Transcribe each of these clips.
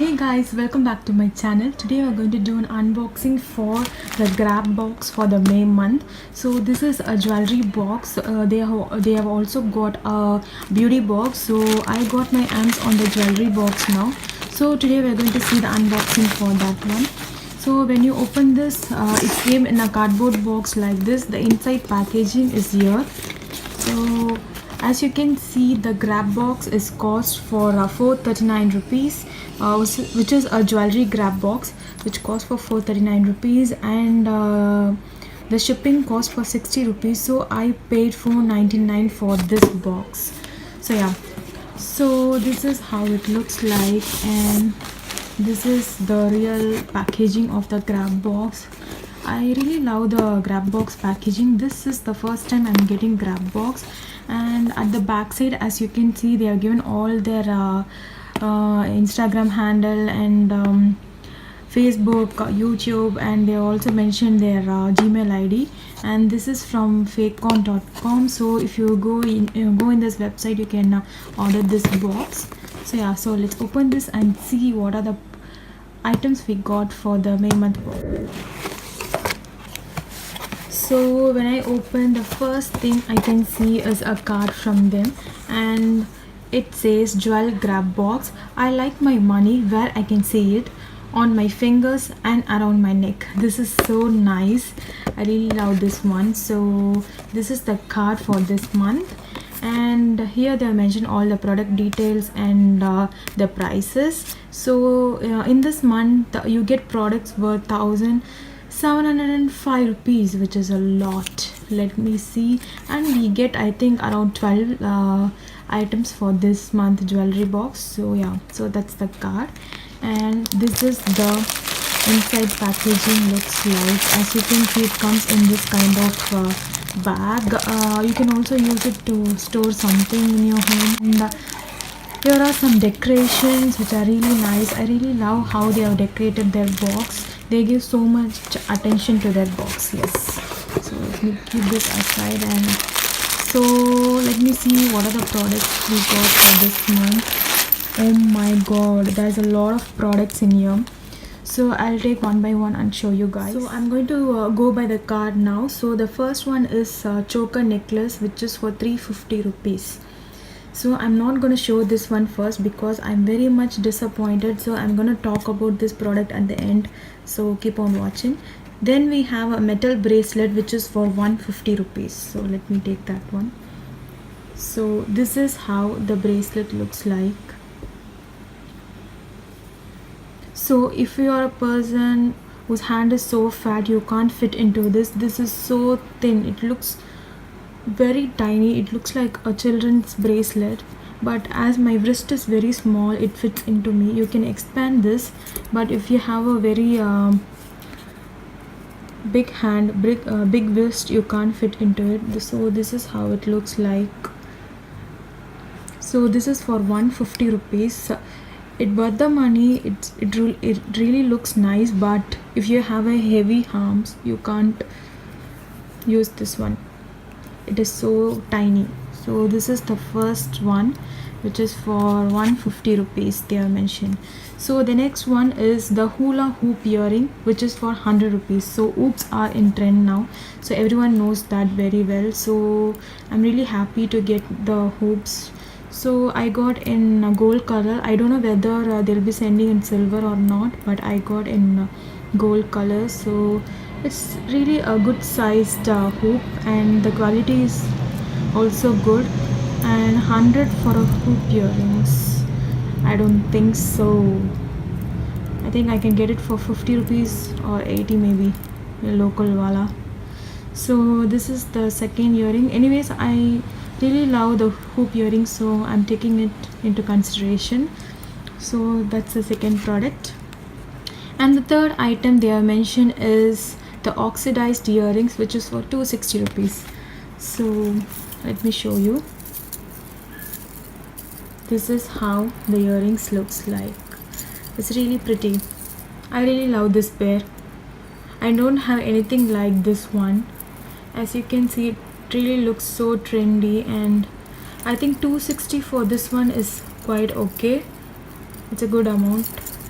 Hey guys, welcome back to my channel. Today we're going to do an unboxing for the Grabox for the May month. So this is a jewelry box. They have also got a beauty box. So I got my hands on the jewelry box now. So today we're going to see the unboxing for that one. So when you open this, it came in a cardboard box like this. The inside packaging is here. So as you can see, the grab box is cost for 439 rupees, which is a jewelry grab box which cost for 439 rupees, and the shipping cost for 60 rupees. So I paid 499 for this box. So yeah, so this is how it looks like, and this is the real packaging of the grab box. I really love the grab box packaging. This is the first time I'm getting grab box, and at the back side, as you can see, they have given all their Instagram handle and Facebook, YouTube, and they also mentioned their Gmail ID, and this is from fakecon.com. so if you go in this website, you can order this box. So yeah, so let's open this and see what are the items we got for the May month box. So when I open, the first thing I can see is a card from them, and it says jewel grab box. I like my money where I can see it on my fingers and around my neck. This is so nice. I really love this one. So this is the card for this month, and here they mention all the product details and the prices. So in this month you get products worth 1,705 rupees, which is a lot. Let me see, and we get I think around 12 items for this month jewelry box. So yeah, so that's the card, and this is the inside packaging looks like. As you can see, it comes in this kind of bag. You can also use it to store something in your home, and here are some decorations which are really nice. I really love how they have decorated their box. They give so much attention to their box. Yes, so let me keep this aside, and so let me see what are the products we got for this month. Oh my god, there's a lot of products in here. So I'll take one by one and show you guys. So I'm going to go by the card now. So the first one is choker necklace, which is for 350 rupees. So I'm not going to show this one first because I'm very much disappointed. So I'm going to talk about this product at the end, so keep on watching. Then we have a metal bracelet which is for 150 rupees. So let me take that one. So this is how the bracelet looks like. So if you are a person whose hand is so fat you can't fit into this is so thin. It looks very tiny. It looks like a children's bracelet, but as my wrist is very small, it fits into me. You can expand this, but if you have a very big hand, big wrist, you can't fit into it. So this is how it looks like. So this is for 150 rupees. It worth the money. It really looks nice, but if you have a heavy arms, you can't use this one. It is so tiny. So this is the first one, which is for 150 rupees they have mentioned. So the next one is the hula hoop earring, which is for 100 rupees. So hoops are in trend now, so everyone knows that very well. So I'm really happy to get the hoops. So I got in a gold color. I don't know whether they'll be sending in silver or not, but I got in gold color. So it's really a good sized hoop, and the quality is also good. And 100 for a hoop earrings, I don't think so. I think I can get it for 50 rupees or 80 maybe, a local wala. So this is the second earring. Anyways, I really love the hoop earring, so I'm taking it into consideration. So that's the second product. And the third item they have mentioned is the oxidized earrings, which is for 260 rupees. So let me show you. This is how the earrings looks like. It's really pretty. I really love this pair. I don't have anything like this one. As you can see, it really looks so trendy, and I think 260 for this one is quite okay. It's a good amount.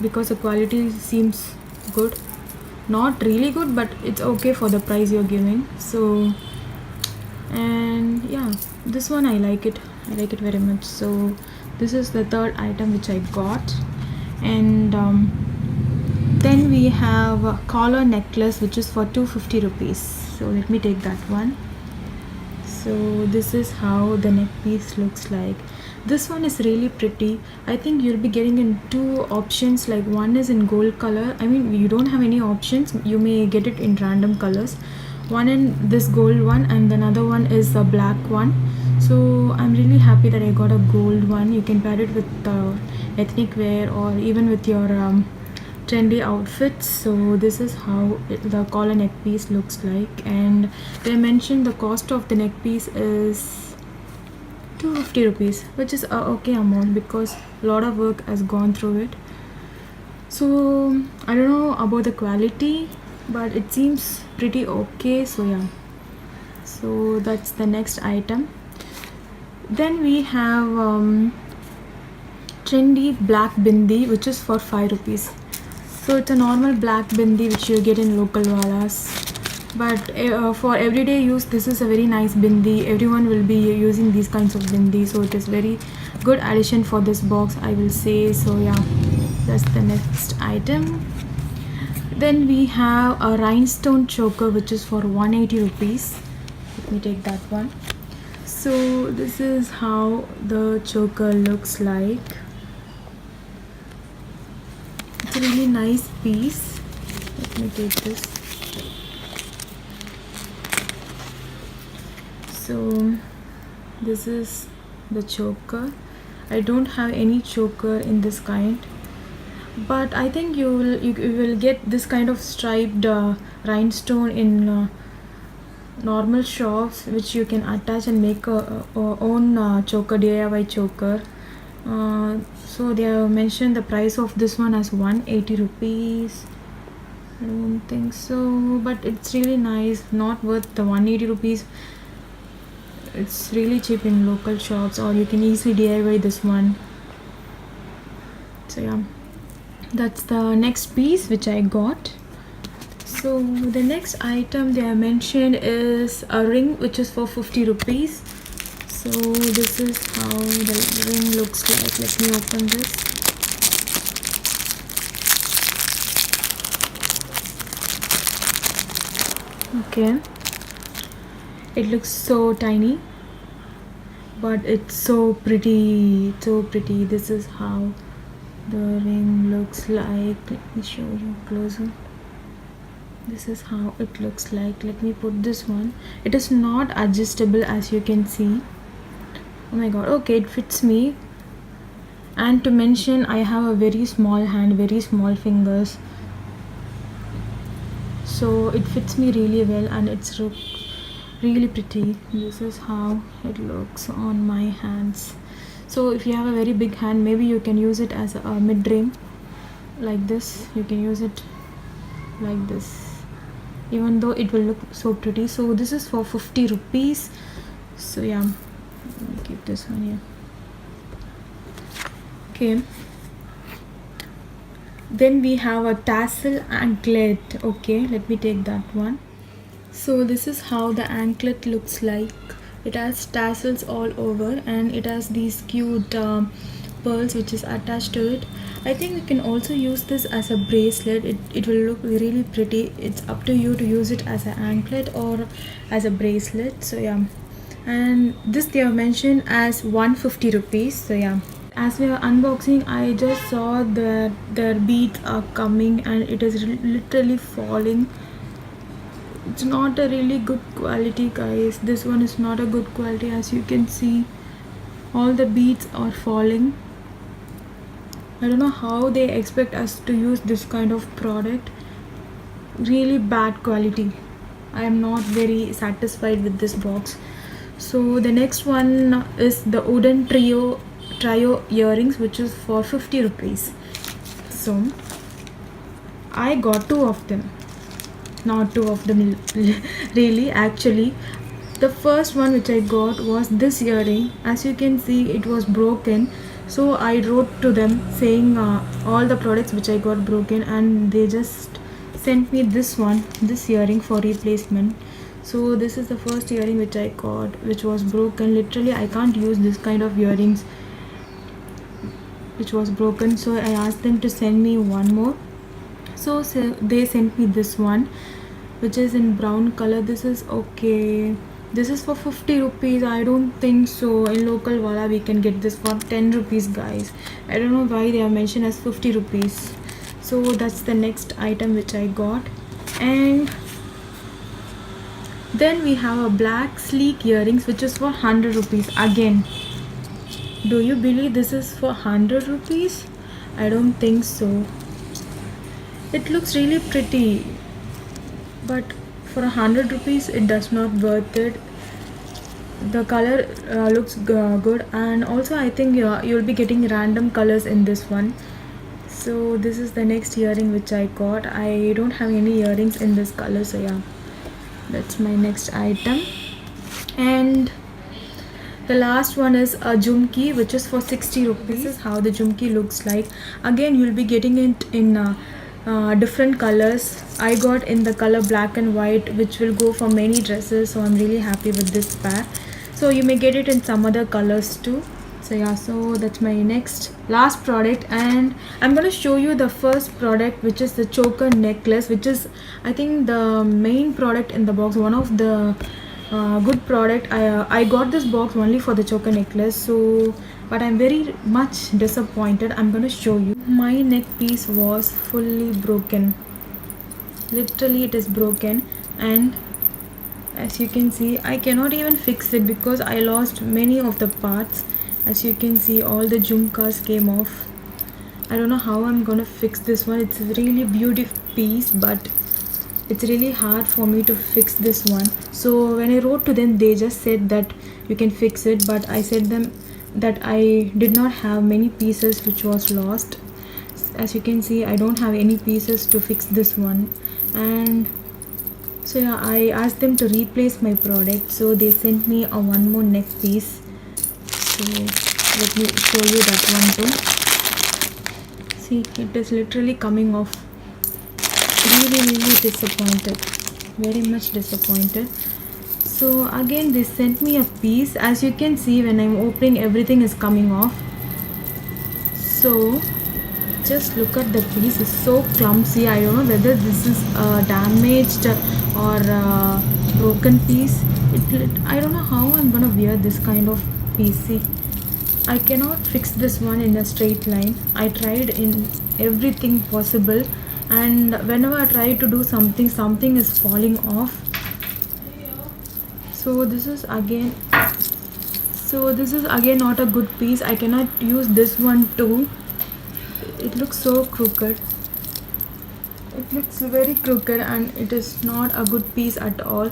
because the quality seems good. Not really good, but it's okay for the price you're giving. So, and yeah, this one I like it very much. So this is the third item which I got. And then we have a collar necklace which is for 250 rupees. So let me take that one. So this is how the neck piece looks like. This one is really pretty. I think you'll be getting in two options, like one is in gold color. I mean, you don't have any options, you may get it in random colors. One in this gold one and another one is a black one. So I'm really happy that I got a gold one. You can pair it with ethnic wear or even with your trendy outfits. So this is how the collar neck piece looks like, and they mentioned the cost of the neck piece is 250 rupees, which is a okay amount because a lot of work has gone through it. So I don't know about the quality, but it seems pretty okay. So yeah, so that's the next item. Then we have trendy black bindi, which is for 5 rupees. So it's a normal black bindi which you get in local walas, but for everyday use this is a very nice bindi. Everyone will be using these kinds of bindi, so it is very good addition for this box, I will say. So yeah, that's the next item. Then we have a rhinestone choker which is for 180 rupees. Let me take that one. So this is how the choker looks like. It's a really nice piece. Let me take this. So this is the choker. I don't have any choker in this kind, but I think you will get this kind of striped rhinestone in normal shops, which you can attach and make a own choker, DIY choker. So they have mentioned the price of this one as 180 rupees. I don't think so, but it's really nice, not worth the 180 rupees. It's really cheap in local shops, or you can easily DIY this one. So yeah, that's the next piece which I got. So the next item they have mentioned is a ring which is for 50 rupees. So this is how the ring looks like. Let me open this. Okay, it looks so tiny, but it's so pretty, so pretty. This is how the ring looks like. Let me show you closer. This is how it looks like. Let me put this one. It is not adjustable, as you can see. Oh my god, okay, it fits me. And to mention, I have a very small hand, very small fingers, so it fits me really well and it's really pretty. This is how it looks on my hands. So if you have a very big hand, maybe you can use it as a mid ring like this. You can use it like this, even though it will look so pretty. So this is for 50 rupees. So yeah, let me keep this one here. Okay, then we have a tassel anklet. Okay, let me take that one. So this is how the anklet looks like. It has tassels all over and it has these cute pearls which is attached to it. I think you can also use this as a bracelet. It will look really pretty. It's up to you to use it as an anklet or as a bracelet. So yeah, and this they have mentioned as 150 rupees. So yeah, as we are unboxing, I just saw that their beads are coming and it is literally falling. It's not a really good quality, guys. This one is not a good quality. As you can see, all the beads are falling. I don't know how they expect us to use this kind of product. Really bad quality. I am not very satisfied with this box. So the next one is the wooden trio earrings, which is for 50 rupees. So I got two of them. Not two of them really, actually. The first one which I got was this earring. As you can see, it was broken, so I wrote to them saying all the products which I got broken, and they just sent me this earring for replacement. So this is the first earring which I got, which was broken. Literally I can't use this kind of earrings which was broken, so I asked them to send me one more. So they sent me this one, which is in brown color. This is okay. This is for 50 rupees. I don't think so. In local wala we can get this for 10 rupees, guys. I don't know why they are mentioned as 50 rupees. So that's the next item which I got. And then we have a black sleek earrings, which is for 100 rupees again. Do you believe this is for 100 rupees? I don't think so. It looks really pretty, but for 100 rupees it does not worth it. The color looks good, and also I think you'll be getting random colors in this one. So this is the next earring which I got. I don't have any earrings in this color, so yeah, that's my next item. And the last one is a jhumki, which is for 60 rupees. This is how the jhumki looks like. Again, you'll be getting it in different colors. I got in the color black and white, which will go for many dresses, so I'm really happy with this pair. So you may get it in some other colors too. So yeah, so that's my last product, and I'm gonna show you the first product, which is the choker necklace, which is I think the main product in the box, one of the good product. I got this box only for the choker necklace, so but I'm very much disappointed. I'm gonna show you. My neck piece was fully broken. Literally it is broken, and as you can see I cannot even fix it because I lost many of the parts. As you can see, all the jhumkas came off. I don't know how I'm gonna fix this one. It's a really beautiful piece, but it's really hard for me to fix this one. So when I wrote to them, they just said that you can fix it, but I said them that I did not have many pieces which was lost. As you can see, I don't have any pieces to fix this one. And so yeah, I asked them to replace my product, so they sent me a one more neck piece. So let me show you that one too. See, it is literally coming off. Really disappointed, very much disappointed. So again they sent me a piece. As you can see, when I'm opening, everything is coming off. So just look at the piece. It's so clumsy. I don't know whether this is a damaged or a broken piece. I don't know how I'm gonna wear this kind of piece. See, I cannot fix this one in a straight line. I tried in everything possible, and whenever I try to do something is falling off. So this is again not a good piece. I cannot use this one too. It looks so crooked. It looks very crooked, and it is not a good piece at all.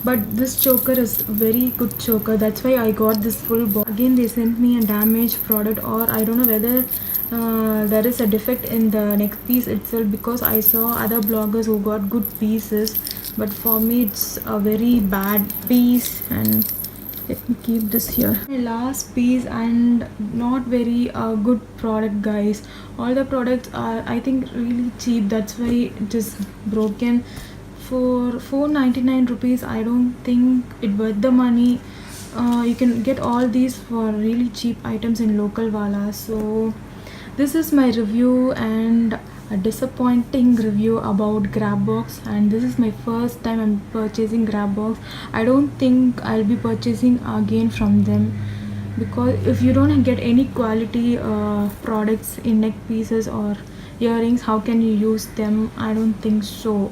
But this choker is very good choker. That's why I got this full box. Again they sent me a damaged product, or I don't know whether there is a defect in the neck piece itself, because I saw other bloggers who got good pieces, but for me it's a very bad piece. And let me keep this here. My last piece, and not very good product, guys. All the products are, I think, really cheap. That's why it is broken. For 499 rupees, I don't think it worth the money. You can get all these for really cheap items in local wala. So this is my review, and a disappointing review about Grabox. And this is my first time I'm purchasing Grabox. I don't think I'll be purchasing again from them, because if you don't get any quality products in neck pieces or earrings, how can you use them? I don't think so.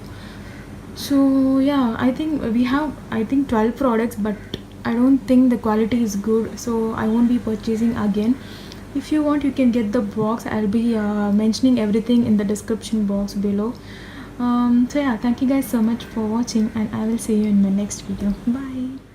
So yeah, I think we have 12 products, but I don't think the quality is good, so I won't be purchasing again. If you want, you can get the box. I'll be mentioning everything in the description box below. So yeah, thank you guys so much for watching, and I will see you in my next video. Bye.